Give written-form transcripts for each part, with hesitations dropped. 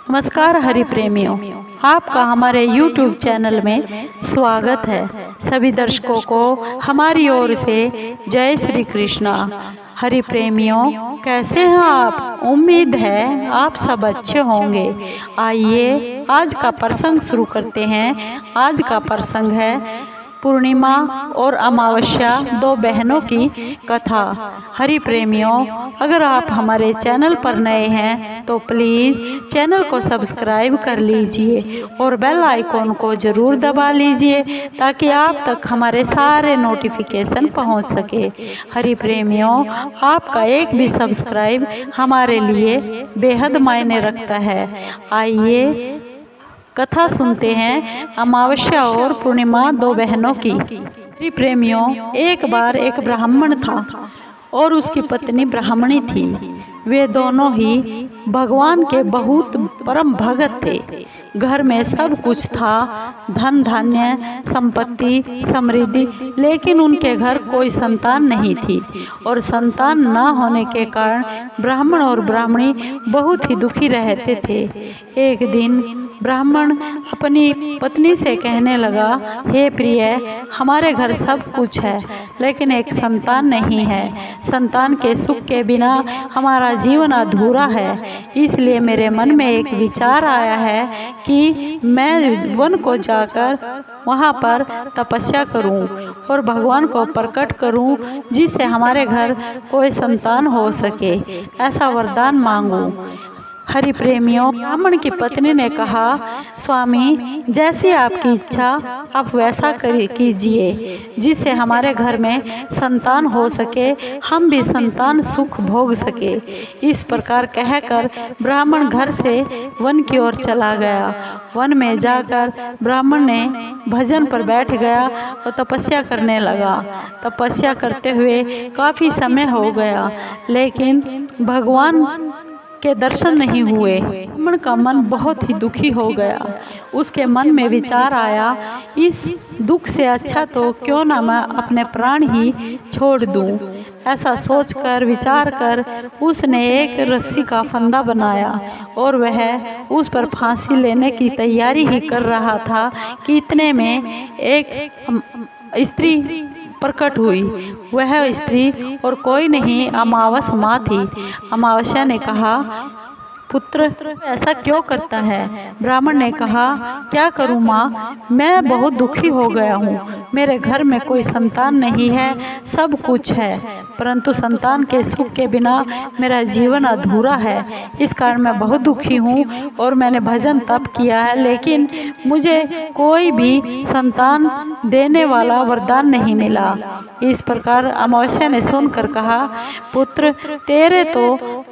नमस्कार हरि प्रेमियों, आपका हमारे YouTube चैनल में स्वागत है। सभी दर्शकों को हमारी ओर से जय श्री कृष्णा। हरि प्रेमियों, कैसे हैं आप? उम्मीद है आप सब अच्छे होंगे। आइए आज का प्रसंग शुरू करते हैं। आज का प्रसंग है पूर्णिमा और अमावस्या, दो बहनों की कथा। हरि प्रेमियों, अगर आप हमारे चैनल पर नए हैं तो प्लीज़ चैनल को सब्सक्राइब कर लीजिए और बेल आइकॉन को ज़रूर दबा लीजिए ताकि आप तक हमारे सारे नोटिफिकेशन पहुंच सके। हरि प्रेमियों, आपका एक भी सब्सक्राइब हमारे लिए बेहद मायने रखता है। आइए कथा सुनते हैं अमावस्या और पूर्णिमा, दो बहनों की। हरि प्रेमियों, एक बार एक ब्राह्मण था और उसकी पत्नी ब्राह्मणी थी। वे दोनों ही भगवान के बहुत परम भगत थे। घर में सब कुछ था, धन धान्य, संपत्ति, समृद्धि, लेकिन उनके घर कोई संतान नहीं थी और संतान न होने के कारण ब्राह्मण और ब्राह्मणी बहुत ही दुखी रहते थे। एक दिन ब्राह्मण अपनी पत्नी से कहने लगा, हे प्रिय, हमारे घर सब कुछ है लेकिन एक संतान नहीं है। संतान के सुख के बिना हमारा जीवन अधूरा है। इसलिए मेरे मन में एक विचार आया है कि मैं वन को जाकर वहाँ पर तपस्या करूं और भगवान को प्रकट करूं जिससे हमारे घर कोई संतान हो सके, ऐसा वरदान मांगूं। हरि प्रेमियों, ब्राह्मण की पत्नी ने कहा, स्वामी, जैसी आपकी इच्छा आप वैसा कीजिए जिससे हमारे घर में संतान हो सके, हम भी संतान सुख भोग सके। इस प्रकार कहकर ब्राह्मण घर से वन की ओर चला गया। वन में जाकर ब्राह्मण ने भजन पर बैठ गया और तपस्या करने लगा। तपस्या करते हुए काफी समय हो गया लेकिन भगवान के दर्शन नहीं हुए। ब्राह्मण का मन बहुत ही दुखी हो गया। उसके मन में विचार आया, इस दुख से अच्छा तो क्यों ना मैं अपने प्राण ही छोड़ दूं। ऐसा सोचकर विचार कर उसने एक रस्सी का फंदा बनाया और वह उस पर फांसी लेने की तैयारी ही कर रहा था कि इतने में एक स्त्री प्रकट हुई। वह स्त्री और कोई नहीं, अमावस्या माँ थी। अमावस्या ने कहा, पुत्र, ऐसा क्यों करता है? ब्राह्मण ने कहा, क्या करूं माँ, मैं बहुत दुखी हो गया हूँ। मेरे घर में कोई संतान नहीं है, सब कुछ है परंतु संतान के सुख के बिना मेरा जीवन अधूरा है। इस कारण मैं बहुत दुखी हूँ और मैंने भजन तप किया है लेकिन मुझे कोई भी संतान देने वाला वरदान नहीं मिला। इस प्रकार अमावस्या ने सुनकर कहा, पुत्र, तेरे तो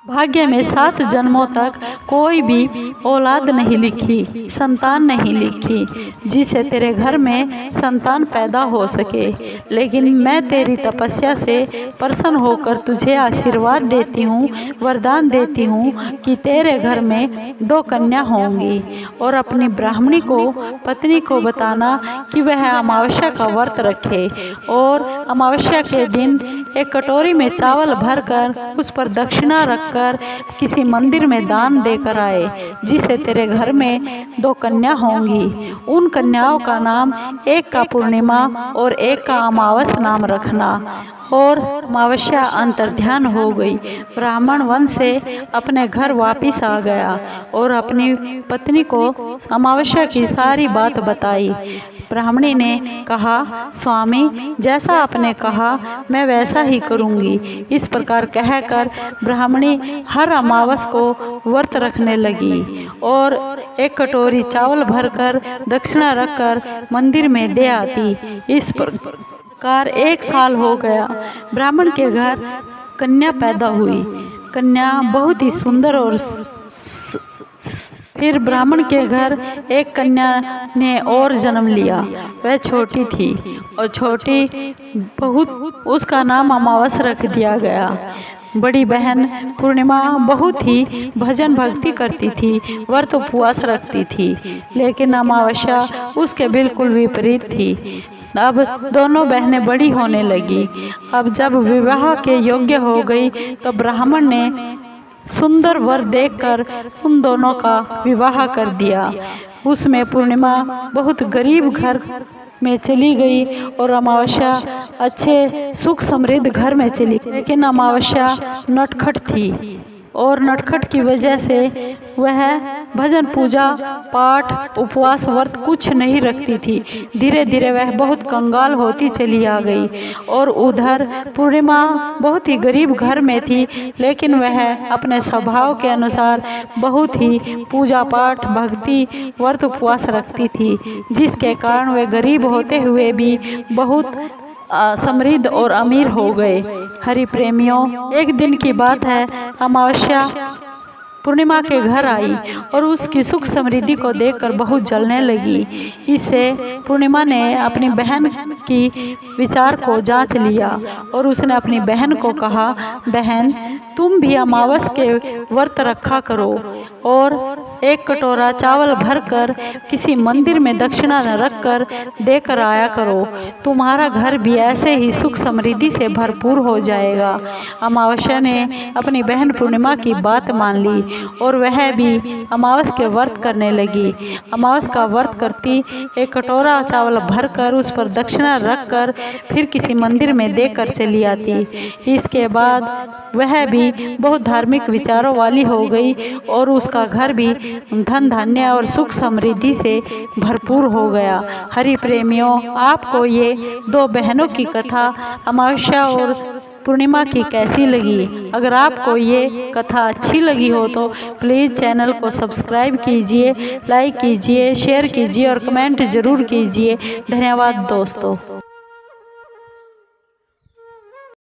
भाग्य में 7 जन्मों तक कोई भी औलाद नहीं लिखी, संतान नहीं लिखी जिससे तेरे घर में संतान पैदा हो सके। लेकिन मैं तेरी तपस्या से प्रसन्न होकर तुझे आशीर्वाद देती हूँ, वरदान देती हूँ कि तेरे घर में 2 कन्या होंगी और अपनी ब्राह्मणी को, पत्नी को बताना कि वह अमावस्या का व्रत रखे और अमावस्या के दिन एक कटोरी में चावल भरकर उस पर दक्षिणा रखकर किसी मंदिर में दान देकर आए, जिससे तेरे घर में 2 कन्या होंगी। उन कन्याओं का नाम, एक का पूर्णिमा और एक का अमावस नाम रखना। और अमावस्या अंतर्ध्यान हो गई। ब्राह्मण वन से अपने घर वापिस आ गया और अपनी पत्नी को अमावस्या की सारी बात बताई। ब्राह्मणी ने कहा, स्वामी, जैसा आपने कहा मैं वैसा ही करूंगी। इस प्रकार कहकर ब्राह्मणी हर अमावस को व्रत रखने लगी और एक कटोरी चावल भरकर दक्षिणा रखकर मंदिर में दे आती। इस प्रकार 1 साल हो गया। ब्राह्मण के घर कन्या पैदा हुई। कन्या बहुत ही सुंदर और फिर ब्राह्मण के घर एक कन्या ने और जन्म लिया। वह छोटी थी और छोटी बहुत, उसका नाम अमावस रख दिया गया। बड़ी बहन पूर्णिमा बहुत ही भजन भक्ति करती थी, व्रत उपवास रखती थी, लेकिन अमावस्या उसके बिल्कुल विपरीत थी। अब दोनों बहनें बड़ी होने लगी। अब जब विवाह के योग्य हो गई तो ब्राह्मण ने सुंदर वर देखकर उन दोनों का विवाह कर दिया। उसमें पूर्णिमा बहुत गरीब घर में चली गई और अमावस्या अच्छे सुख समृद्ध घर में चली, लेकिन अमावस्या नटखट थी और नटखट की वजह से वह भजन पूजा पाठ उपवास व्रत कुछ नहीं रखती थी। धीरे धीरे वह बहुत कंगाल होती चली आ गई। और उधर पूर्णिमा बहुत ही गरीब घर में थी, लेकिन वह अपने स्वभाव के अनुसार बहुत ही पूजा पाठ भक्ति व्रत उपवास रखती थी, जिसके कारण वे गरीब होते हुए भी बहुत समृद्ध और अमीर हो गए। हरि प्रेमियों, एक दिन की बात है, अमावस्या पूर्णिमा के घर आई और उसकी सुख समृद्धि को देखकर बहुत जलने लगी। इससे पूर्णिमा ने अपनी बहन की विचार को जांच लिया और उसने अपनी बहन को कहा, बहन तुम भी अमावस के व्रत रखा करो और एक कटोरा चावल भरकर किसी मंदिर में दक्षिणा न रखकर देकर आया करो। तुम्हारा घर भी ऐसे ही सुख समृद्धि से भरपूर हो जाएगा। अमावस्या ने अपनी बहन पूर्णिमा की बात मान ली और वह भी अमावस के व्रत करने लगी। अमावस का व्रत करती, एक कटोरा चावल भरकर उस पर दक्षिणा रखकर फिर किसी मंदिर में देकर चली आती। इसके बाद वह भी बहुत धार्मिक विचारों वाली हो गई और उसका घर भी धन धान्य और सुख समृद्धि से भरपूर हो गया। हरि प्रेमियों, आपको ये दो बहनों की कथा अमावस्या और पूर्णिमा की कैसी लगी? अगर आपको ये कथा अच्छी लगी हो तो प्लीज़ चैनल को सब्सक्राइब कीजिए, लाइक कीजिए, शेयर कीजिए और कमेंट ज़रूर कीजिए। धन्यवाद दोस्तों।